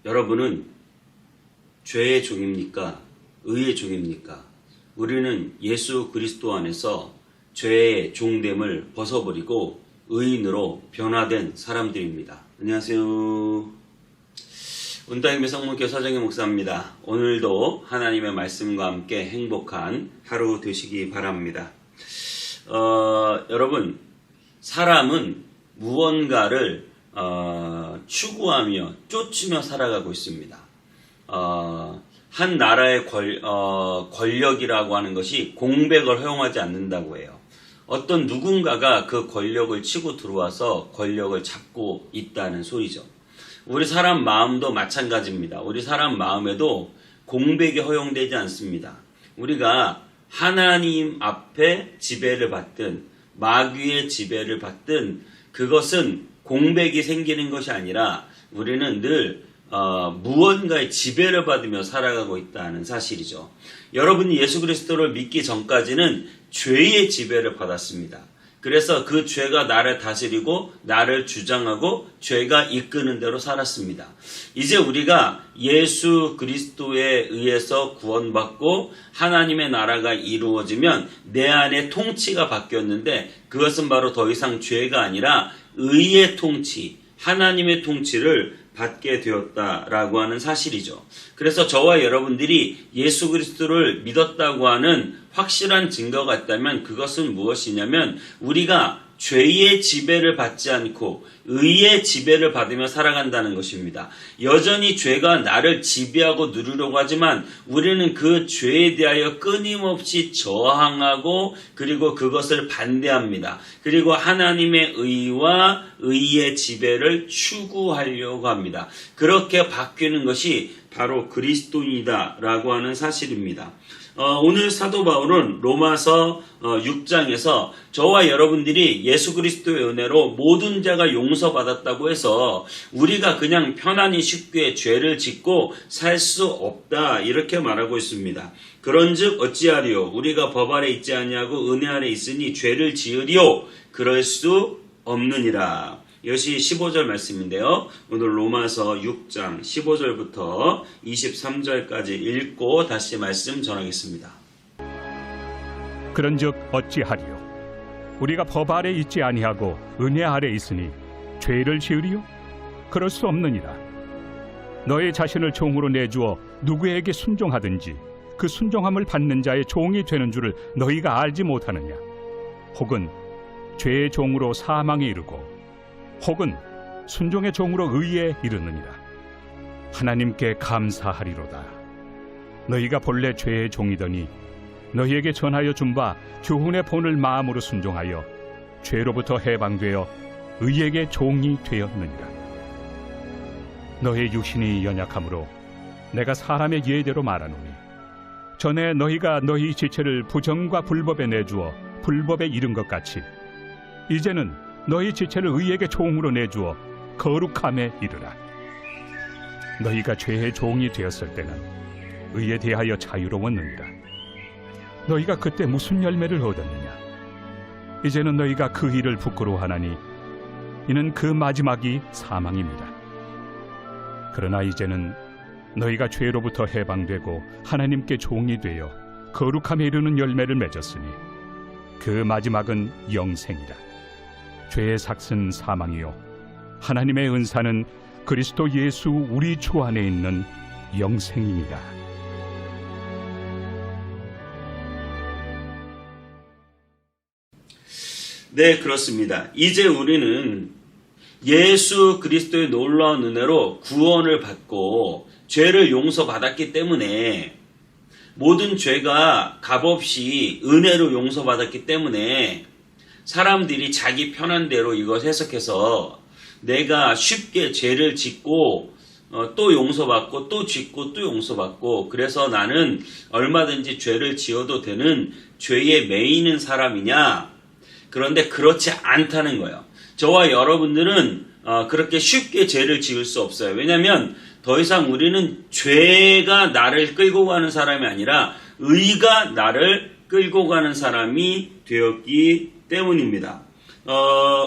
여러분은 죄의 종입니까? 의의 종입니까? 우리는 예수 그리스도 안에서 죄의 종됨을 벗어버리고 의인으로 변화된 사람들입니다. 안녕하세요. 운당임의 성문교회 서정희 목사입니다. 오늘도 하나님의 말씀과 함께 행복한 하루 되시기 바랍니다. 여러분, 사람은 무언가를 추구하며 쫓으며 살아가고 있습니다. 한 나라의 권력이라고 하는 것이 공백을 허용하지 않는다고 해요. 어떤 누군가가 그 권력을 치고 들어와서 권력을 잡고 있다는 소리죠. 우리 사람 마음도 마찬가지입니다. 우리 사람 마음에도 공백이 허용되지 않습니다. 우리가 하나님 앞에 지배를 받든 마귀의 지배를 받든 그것은 공백이 생기는 것이 아니라 우리는 늘 무언가의 지배를 받으며 살아가고 있다는 사실이죠. 여러분이 예수 그리스도를 믿기 전까지는 죄의 지배를 받았습니다. 그래서 그 죄가 나를 다스리고 나를 주장하고 죄가 이끄는 대로 살았습니다. 이제 우리가 예수 그리스도에 의해서 구원받고 하나님의 나라가 이루어지면 내 안에 통치가 바뀌었는데 그것은 바로 더 이상 죄가 아니라 의의 통치, 하나님의 통치를 받게 되었다라고 하는 사실이죠. 그래서 저와 여러분들이 예수 그리스도를 믿었다고 하는 확실한 증거가 있다면 그것은 무엇이냐면 우리가 죄의 지배를 받지 않고 의의 지배를 받으며 살아간다는 것입니다. 여전히 죄가 나를 지배하고 누르려고 하지만 우리는 그 죄에 대하여 끊임없이 저항하고 그리고 그것을 반대합니다. 그리고 하나님의 의와 의의 지배를 추구하려고 합니다. 그렇게 바뀌는 것이 바로 그리스도인이다라고 하는 사실입니다. 오늘 사도 바울은 로마서 6장에서 저와 여러분들이 예수 그리스도의 은혜로 모든 자가 용서받았다고 해서 우리가 그냥 편안히 쉽게 죄를 짓고 살 수 없다 이렇게 말하고 있습니다. 그런즉 어찌하리요 우리가 법 아래 있지 아니하고 은혜 아래 있으니 죄를 지으리요 그럴 수 없느니라. 이것이 15절 말씀인데요. 오늘 로마서 6장 15절부터 23절까지 읽고 다시 말씀 전하겠습니다. 그런즉 어찌하리요 우리가 법 아래 있지 아니하고 은혜 아래 있으니 죄를 지으리요 그럴 수 없느니라. 너희 자신을 종으로 내주어 누구에게 순종하든지 그 순종함을 받는 자의 종이 되는 줄을 너희가 알지 못하느냐. 혹은 죄의 종으로 사망에 이르고 혹은 순종의 종으로 의에 이르느니라. 하나님께 감사하리로다. 너희가 본래 죄의 종이더니 너희에게 전하여 준 바 교훈의 본을 마음으로 순종하여 죄로부터 해방되어 의에게 종이 되었느니라. 너희 육신이 연약하므로 내가 사람의 예대로 말하노니 전에 너희가 너희 지체를 부정과 불법에 내주어 불법에 이른 것 같이 이제는 너희 지체를 의에게 종으로 내주어 거룩함에 이르라. 너희가 죄의 종이 되었을 때는 의에 대하여 자유로웠느니라. 너희가 그때 무슨 열매를 얻었느냐. 이제는 너희가 그 일을 부끄러워하나니 이는 그 마지막이 사망입니다. 그러나 이제는 너희가 죄로부터 해방되고 하나님께 종이 되어 거룩함에 이르는 열매를 맺었으니 그 마지막은 영생이라. 죄의 삭은 사망이요 하나님의 은사는 그리스도 예수 우리 주 안에 있는 영생입니다. 네, 그렇습니다. 이제 우리는 예수 그리스도의 놀라운 은혜로 구원을 받고 죄를 용서받았기 때문에 모든 죄가 값없이 은혜로 용서받았기 때문에 사람들이 자기 편한 대로 이것 해석해서 내가 쉽게 죄를 짓고 또 용서받고 또 짓고 또 용서받고 그래서 나는 얼마든지 죄를 지어도 되는 죄에 매이는 사람이냐? 그런데 그렇지 않다는 거예요. 저와 여러분들은 그렇게 쉽게 죄를 지을 수 없어요. 왜냐하면 더 이상 우리는 죄가 나를 끌고 가는 사람이 아니라 의가 나를 끌고 가는 사람이 되었기 때문입니다.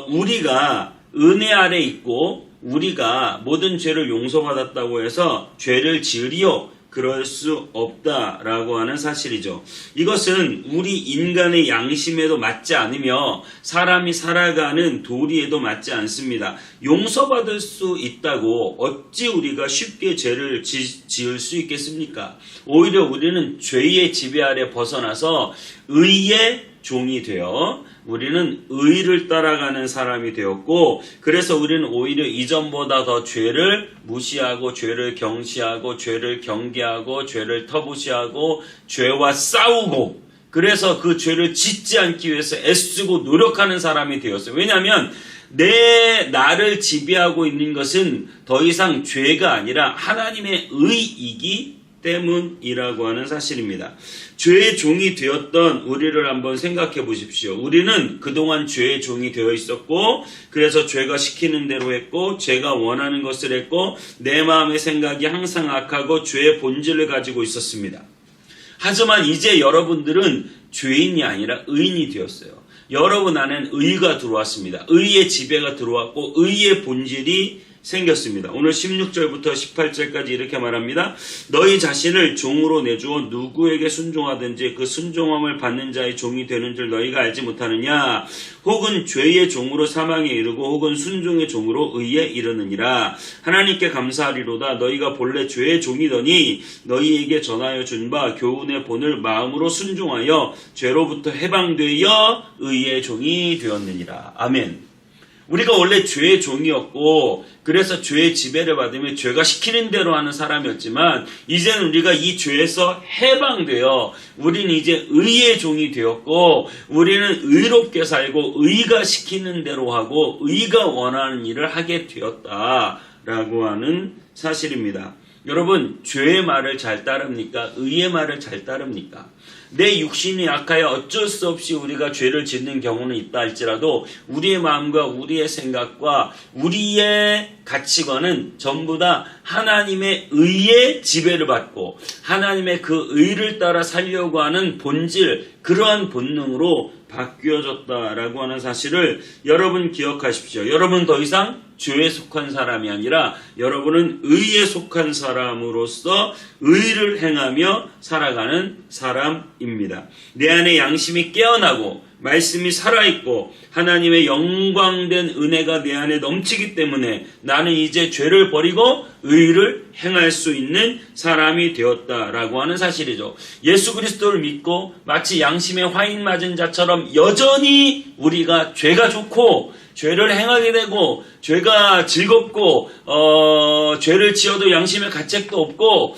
우리가 은혜 아래 있고 우리가 모든 죄를 용서받았다고 해서 죄를 지으리요? 그럴 수 없다라고 하는 사실이죠. 이것은 우리 인간의 양심에도 맞지 않으며 사람이 살아가는 도리에도 맞지 않습니다. 용서받을 수 있다고 어찌 우리가 쉽게 죄를 지을 수 있겠습니까? 오히려 우리는 죄의 지배 아래 벗어나서 의의 종이 되어 우리는 의를 따라가는 사람이 되었고, 그래서 우리는 오히려 이전보다 더 죄를 무시하고 죄를 경시하고 죄를 경계하고 죄를 터부시하고 죄와 싸우고, 그래서 그 죄를 짓지 않기 위해서 애쓰고 노력하는 사람이 되었어요. 왜냐하면 나를 지배하고 있는 것은 더 이상 죄가 아니라 하나님의 의이기 때문이라고 하는 사실입니다. 죄의 종이 되었던 우리를 한번 생각해 보십시오. 우리는 그동안 죄의 종이 되어 있었고, 그래서 죄가 시키는 대로 했고, 죄가 원하는 것을 했고, 내 마음의 생각이 항상 악하고 죄의 본질을 가지고 있었습니다. 하지만 이제 여러분들은 죄인이 아니라 의인이 되었어요. 여러분 안에는 의가 들어왔습니다. 의의 지배가 들어왔고 의의 본질이 생겼습니다. 오늘 16절부터 18절까지 이렇게 말합니다. 너희 자신을 종으로 내주어 누구에게 순종하든지 그 순종함을 받는 자의 종이 되는 줄 너희가 알지 못하느냐? 혹은 죄의 종으로 사망에 이르고 혹은 순종의 종으로 의에 이르느니라. 하나님께 감사하리로다. 너희가 본래 죄의 종이더니 너희에게 전하여 준 바 교훈의 본을 마음으로 순종하여 죄로부터 해방되어 의의 종이 되었느니라. 아멘. 우리가 원래 죄의 종이었고, 그래서 죄의 지배를 받으며 죄가 시키는 대로 하는 사람이었지만, 이제는 우리가 이 죄에서 해방되어 우리는 이제 의의 종이 되었고, 우리는 의롭게 살고 의가 시키는 대로 하고 의가 원하는 일을 하게 되었다라고 하는 사실입니다. 여러분, 죄의 말을 잘 따릅니까? 의의 말을 잘 따릅니까? 내 육신이 약하여 어쩔 수 없이 우리가 죄를 짓는 경우는 있다 할지라도 우리의 마음과 우리의 생각과 우리의 가치관은 전부 다 하나님의 의의 지배를 받고 하나님의 그 의를 따라 살려고 하는 본질, 그러한 본능으로 바뀌어졌다라고 하는 사실을 여러분 기억하십시오. 여러분 더 이상 죄에 속한 사람이 아니라 여러분은 의에 속한 사람으로서 의를 행하며 살아가는 사람입니다. 내 안에 양심이 깨어나고 말씀이 살아있고 하나님의 영광된 은혜가 내 안에 넘치기 때문에 나는 이제 죄를 버리고 의를 행할 수 있는 사람이 되었다라고 하는 사실이죠. 예수 그리스도를 믿고 마치 양심에 화인 맞은 자처럼 여전히 우리가 죄가 좋고 죄를 행하게 되고 죄가 즐겁고 죄를 지어도 양심의 가책도 없고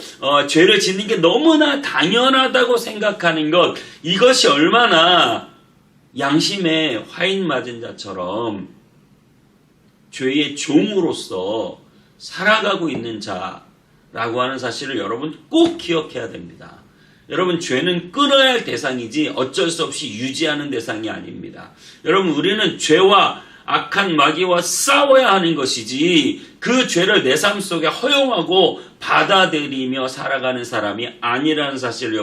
죄를 짓는 게 너무나 당연하다고 생각하는 것, 이것이 얼마나 양심에 화인 맞은 자처럼 죄의 종으로서 살아가고 있는 자라고 하는 사실을 여러분 꼭 기억해야 됩니다. 여러분, 죄는 끊어야 할 대상이지 어쩔 수 없이 유지하는 대상이 아닙니다. 여러분, 우리는 죄와 악한 마귀와 싸워야 하는 것이지 그 죄를 내 삶 속에 허용하고 받아들이며 살아가는 사람이 아니라는 사실을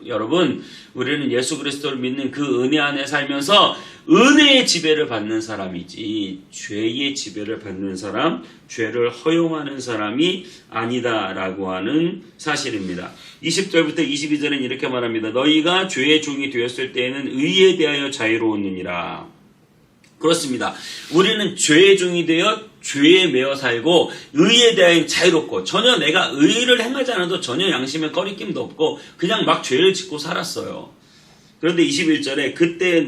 여러분, 우리는 예수 그리스도를 믿는 그 은혜 안에 살면서 은혜의 지배를 받는 사람이지 죄의 지배를 받는 사람, 죄를 허용하는 사람이 아니다라고 하는 사실입니다. 20절부터 22절은 이렇게 말합니다. 너희가 죄의 종이 되었을 때에는 의에 대하여 자유로웠느니라. 그렇습니다. 우리는 죄의 종이 되어 죄에 매여 살고 의에 대하여 자유롭고 전혀 내가 의를 행하지 않아도 전혀 양심에 꺼리낌도 없고 그냥 막 죄를 짓고 살았어요. 그런데 21절에 그때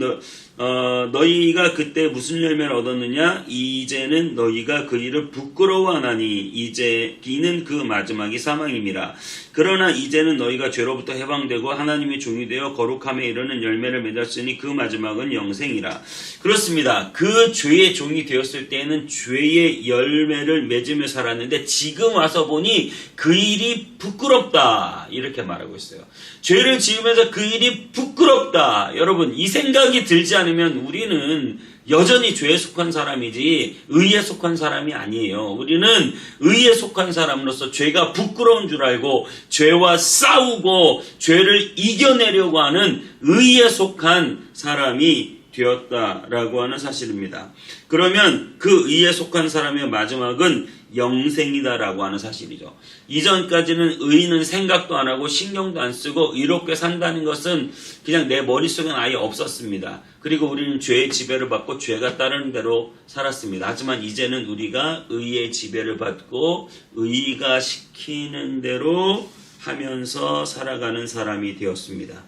너희가 그때 무슨 열매를 얻었느냐? 이제는 너희가 그 일을 부끄러워하나니 이제 이는 그 마지막이 사망임이라. 그러나 이제는 너희가 죄로부터 해방되고 하나님의 종이 되어 거룩함에 이르는 열매를 맺었으니 그 마지막은 영생이라. 그렇습니다. 그 죄의 종이 되었을 때에는 죄의 열매를 맺으며 살았는데 지금 와서 보니 그 일이 부끄럽다 이렇게 말하고 있어요. 죄를 지으면서 그 일이 부끄럽다. 여러분, 이 생각이 들지 않으면 우리는 여전히 죄에 속한 사람이지 의에 속한 사람이 아니에요. 우리는 의에 속한 사람으로서 죄가 부끄러운 줄 알고 죄와 싸우고 죄를 이겨내려고 하는 의에 속한 사람이 되었다라고 하는 사실입니다. 그러면 그 의에 속한 사람의 마지막은 영생이다라고 하는 사실이죠. 이전까지는 의는 생각도 안 하고 신경도 안 쓰고 의롭게 산다는 것은 그냥 내 머릿속엔 아예 없었습니다. 그리고 우리는 죄의 지배를 받고 죄가 따르는 대로 살았습니다. 하지만 이제는 우리가 의의 지배를 받고 의가 시키는 대로 하면서 살아가는 사람이 되었습니다.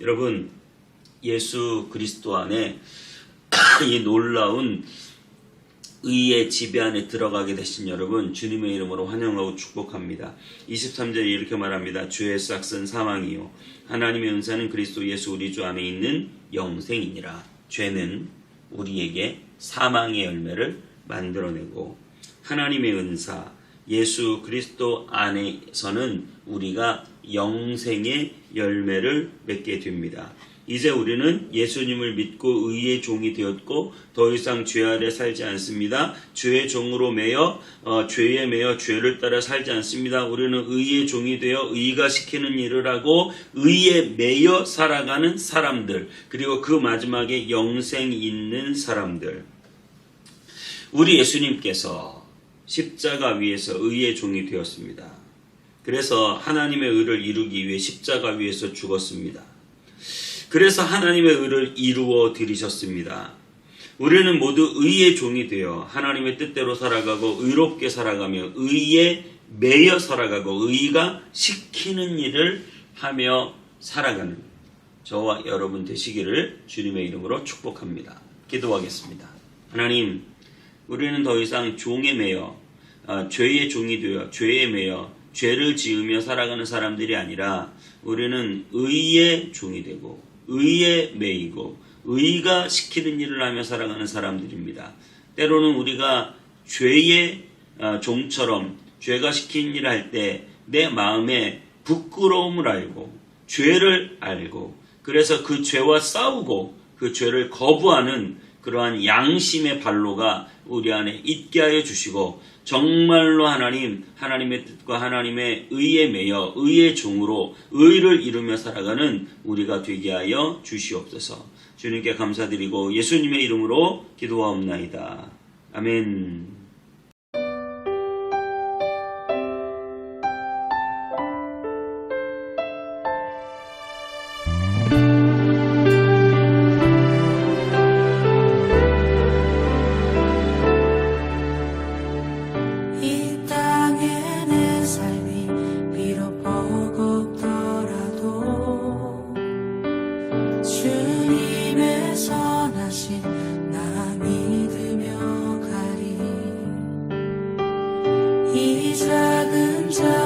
여러분, 예수 그리스도 안에 이 놀라운 의의 지배 안에 들어가게 되신 여러분, 주님의 이름으로 환영하고 축복합니다. 23절에 이렇게 말합니다. 주의 싹은 사망이요 하나님의 은사는 그리스도 예수 우리 주 안에 있는 영생이니라. 죄는 우리에게 사망의 열매를 만들어내고 하나님의 은사 예수 그리스도 안에서는 우리가 영생의 열매를 맺게 됩니다. 이제 우리는 예수님을 믿고 의의 종이 되었고 더 이상 죄 아래 살지 않습니다. 죄의 종으로 매여 죄에 매여 죄를 따라 살지 않습니다. 우리는 의의 종이 되어 의가 시키는 일을 하고 의에 매여 살아가는 사람들, 그리고 그 마지막에 영생 있는 사람들. 우리 예수님께서 십자가 위에서 의의 종이 되었습니다. 그래서 하나님의 의를 이루기 위해 십자가 위에서 죽었습니다. 그래서 하나님의 의를 이루어 드리셨습니다. 우리는 모두 의의 종이 되어 하나님의 뜻대로 살아가고 의롭게 살아가며 의에 매여 살아가고 의가 시키는 일을 하며 살아가는 저와 여러분 되시기를 주님의 이름으로 축복합니다. 기도하겠습니다. 하나님, 우리는 더 이상 종에 매여 죄의 종이 되어 죄에 매여 죄를 지으며 살아가는 사람들이 아니라 우리는 의의 종이 되고 의에 매이고 의가 시키는 일을 하며 살아가는 사람들입니다. 때로는 우리가 죄의 종처럼 죄가 시키는 일을 할 때 내 마음에 부끄러움을 알고 죄를 알고 그래서 그 죄와 싸우고 그 죄를 거부하는 그러한 양심의 발로가 우리 안에 있게 하여 주시고 정말로 하나님의 뜻과 하나님의 의에 매여 의의 종으로 의를 이루며 살아가는 우리가 되게 하여 주시옵소서. 주님께 감사드리고 예수님의 이름으로 기도하옵나이다. 아멘. 이 작은 자